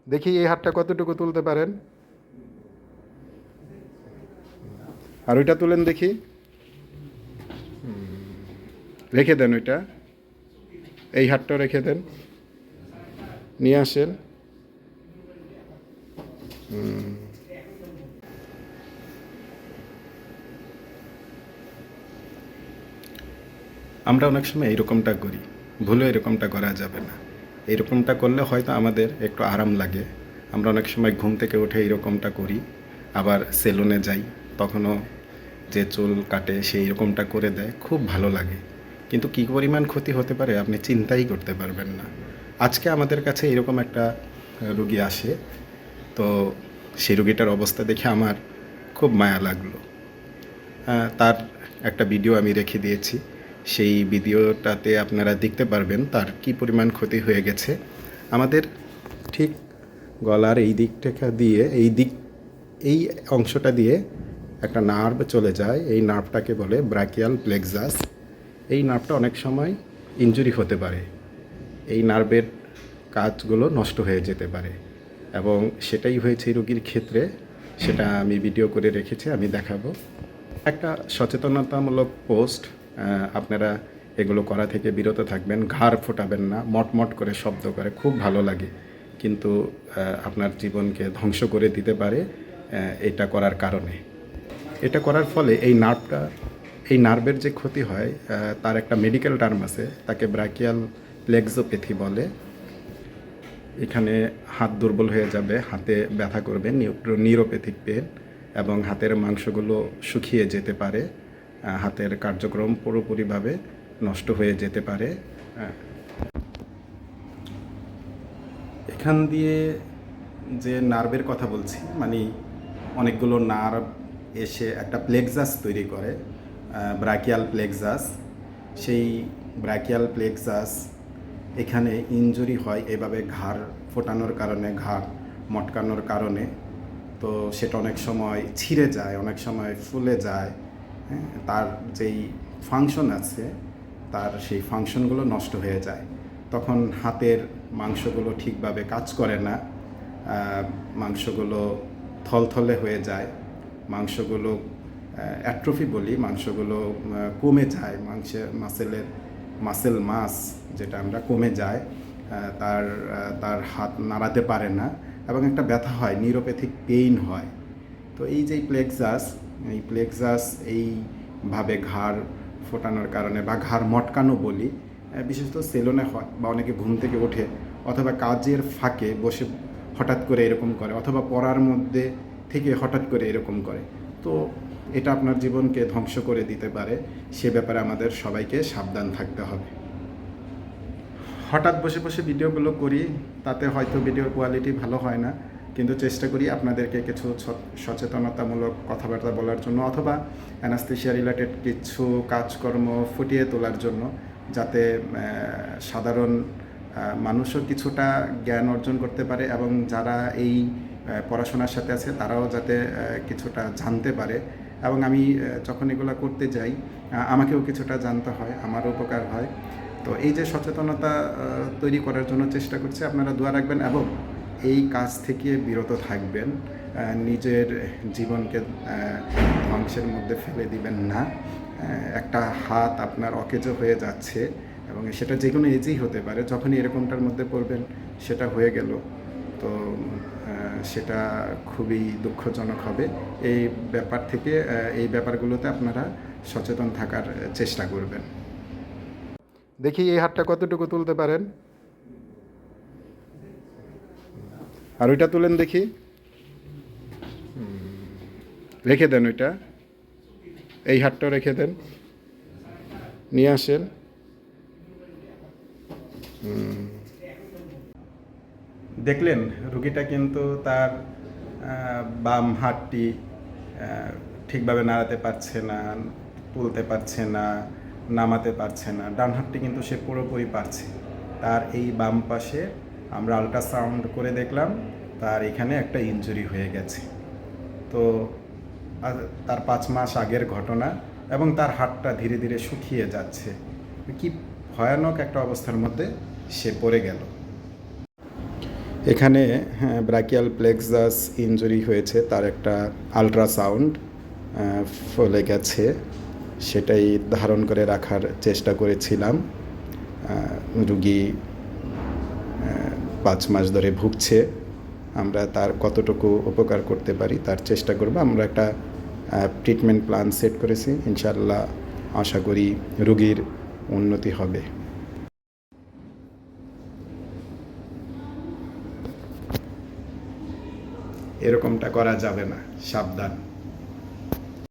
দেখি এই হাতটা কতটুকু তুলতে পারেন। আর ওইটা তুলেন দেখি। রেখে দেন ওইটা। এই হাতটা রেখে দেন, নিয়ে আসেন। আমরা অনেক সময় এইরকমটা করি, ভুলেও এরকমটা করা যাবে না। এরকমটা করলে হয়তো আমাদের একটু আরাম লাগে। আমরা অনেক সময় ঘুম থেকে উঠে এরকমটা করি, আবার সেলুনে যাই, তখনও যে চুল কাটে সেই এরকমটা করে দেয়, খুব ভালো লাগে। কিন্তু কী পরিমাণ ক্ষতি হতে পারে আপনি চিন্তাই করতে পারবেন না। আজকে আমাদের কাছে এরকম একটা রুগী আসে, তো সেই রুগীটার অবস্থা দেখে আমার খুব মায়া লাগলো। তার একটা ভিডিও আমি রেখে দিয়েছি। সেই ভিডিওটাতে আপনারা দেখতে পারবেন তার কী পরিমাণ ক্ষতি হয়ে গেছে। আমাদের ঠিক গলার এই দিকটা দিয়ে এই অংশটা দিয়ে একটা নার্ভ চলে যায়। এই নার্ভটাকে বলে ব্রাকিয়াল প্লেক্সাস। এই নার্ভটা অনেক সময় ইনজুরি হতে পারে। এই নার্ভের কাজগুলো নষ্ট হয়ে যেতে পারে, এবং সেটাই হয়েছে এই রোগীর ক্ষেত্রে। সেটা আমি ভিডিও করে রেখেছি, আমি দেখাবো। একটা সচেতনতামূলক পোস্ট, আপনারা এগুলো করা থেকে বিরত থাকবেন। ঘাড় ফোটাবেন না, মটমট করে শব্দ করে, খুব ভালো লাগে, কিন্তু আপনার জীবনকে ধ্বংস করে দিতে পারে এটা করার কারণে। এটা করার ফলে এই নার্ভের যে ক্ষতি হয়, তার একটা মেডিকেল টার্ম আছে, তাকে ব্রাকিয়াল প্লেক্সোপ্যাথি বলে। এখানে হাত দুর্বল হয়ে যাবে, হাতে ব্যথা করবে, নিউরোপ্যাথিক পেন, এবং হাতের মাংসগুলো শুকিয়ে যেতে পারে, হাতের কার্যক্রম পুরোপুরিভাবে নষ্ট হয়ে যেতে পারে। এখান দিয়ে যে নার্ভের কথা বলছি, মানে অনেকগুলো নার্ভ এসে একটা প্লেক্সাস তৈরি করে, ব্রাকিয়াল প্লেক্সাস। সেই ব্রাকিয়াল প্লেক্সাস এখানে ইনজুরি হয় এভাবে ঘাড় ফোটানোর কারণে, ঘাড় মটকানোর কারণে। তো সেটা অনেক সময় ছিঁড়ে যায়, অনেক সময় ফুলে যায়। হ্যাঁ, তার যেই ফাংশন আছে, তার সেই ফাংশনগুলো নষ্ট হয়ে যায়। তখন হাতের মাংসগুলো ঠিকভাবে কাজ করে না, মাংসগুলো থলথলে হয়ে যায়, মাংসগুলো অ্যাট্রফি বলি, মাংসগুলো কমে যায়, মাসেল মাস যেটা আমরা কমে যায়। তার হাত নাড়াতে পারে না, এবং একটা ব্যথা হয়, নিউরোপ্যাথিক পেইন হয়। তো এই যে প্লেক্সাস এইভাবে ঘাড় ফোটানোর কারণে, বা ঘাড় মটকানো বলি, বিশেষত সেলুনে হয়, বা অনেকে ঘুম থেকে ওঠে অথবা কাজের ফাঁকে বসে হঠাৎ করে এরকম করে, অথবা পড়ার মধ্যে থেকে হঠাৎ করে এরকম করে। তো এটা আপনার জীবনকে ধ্বংস করে দিতে পারে। সে ব্যাপারে আমাদের সবাইকে সাবধান থাকতে হবে। হঠাৎ বসে বসে ভিডিওগুলো করি, তাতে হয়তো ভিডিওর কোয়ালিটি ভালো হয় না, কিন্তু চেষ্টা করি আপনাদেরকে কিছু সচেতনতামূলক কথাবার্তা বলার জন্য, অথবা অ্যানাস্থেশিয়া রিলেটেড কিছু কাজকর্ম ফুটিয়ে তোলার জন্য, যাতে সাধারণ মানুষও কিছুটা জ্ঞান অর্জন করতে পারে, এবং যারা এই পড়াশোনার সাথে আছে তারাও যাতে কিছুটা জানতে পারে। এবং আমি যখন এগুলো করতে যাই, আমাকেও কিছুটা জানতে হয়, আমারও উপকার হয়। তো এই যে সচেতনতা তৈরি করার জন্য চেষ্টা করছি, আপনারা দোয়া রাখবেন এবং এই কাজ থেকে বিরত থাকবেন। নিজের জীবনকে ধ্বংসের মধ্যে ফেলে দিবেন না। একটা হাত আপনার অকেজো হয়ে যাচ্ছে, এবং সেটা যে কোনো এজেই হতে পারে। যখনই এরকমটার মধ্যে পড়বেন সেটা হয়ে গেল, তো সেটা খুবই দুঃখজনক হবে। এই এই ব্যাপারগুলোতে আপনারা সচেতন থাকার চেষ্টা করবেন। দেখি এই হাতটা কতটুকু তুলতে পারেন। আর ওইটা তুলেন দেখি। রেখে দেন ওইটা। এই হাতটা রেখে দেন, নিয়ে আসেন। দেখলেন, রুগীটা কিন্তু তার বাম হাতটি ঠিকভাবে নাড়াতে পারছে না, তুলতে পারছে না, নামাতে পারছে না। ডান হাতটি কিন্তু সে পুরোপুরি পারছে। তার এই বাম পাশে আমরা আল্ট্রাসাউন্ড করে দেখলাম, তার এখানে একটা ইনজুরি হয়ে গেছে। তো তার 5 মাস আগের ঘটনা, এবং তার হাতটা ধীরে ধীরে শুকিয়ে যাচ্ছে। কি ভয়ানক একটা অবস্থার মধ্যে সে পড়ে গেল। এখানে ব্রাকিয়াল প্লেক্সাস ইনজুরি হয়েছে, তার একটা আল্ট্রাসাউন্ড ফলে গেছে, সেটাই ধারণ করে রাখার চেষ্টা করেছিলাম। রুগী 5 মাস ধরে ভুগছে, আমরা তার কতটুকু উপকার করতে পারি তার চেষ্টা করব। আমরা একটা ট্রিটমেন্ট প্ল্যান সেট করেছি, ইনশাআল্লাহ আশা করি রুগীর উন্নতি হবে। এরকমটা করা যাবে না, সাবধান।